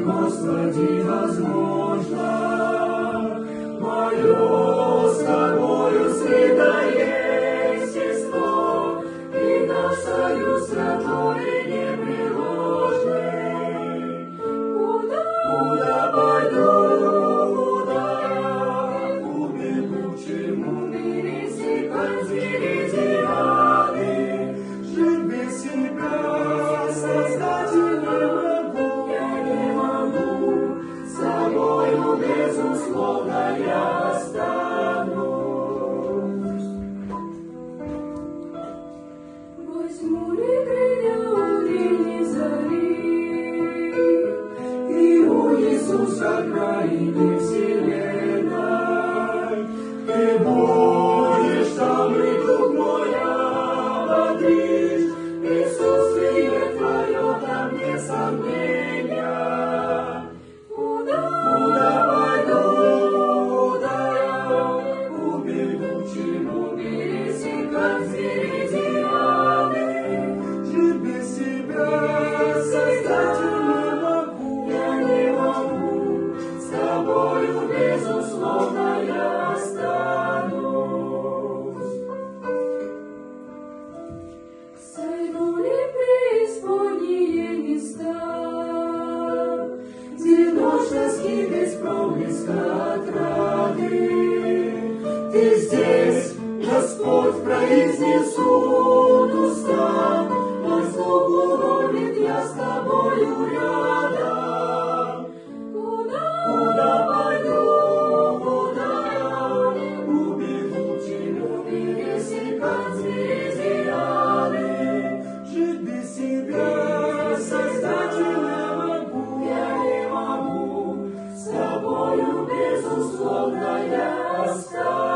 Господи, возможно. Мое с Тобою святое естество и наш союз родной и непреложный. Куда пойду, куда я убегу, к чему пересекать меридианы, жить без себя, Создатель не могу, с Тобою, безусловно, я останусь. Возьму ли крылья утренней зари и унесу с окраины вселенной? Ты будешь там, и дух мой ободришь, присутствие Твое там не сомнения. Куда пойду, куда я убегу, к чему пересекать меридианы, жить без себя, Создатель я не могу, с Тобою, безусловно, я останусь. Сойду ли в преисподние места, где ночь тоски без проблеска отрады? Ты здесь, Господь, произнесут уста, мой слух уронит, я с Тобою рядом. Куда пойду, куда я убегу, к чему пересекать меридианы, жить без себя, Создатель я не могу, с Тобою, безусловно, я останусь.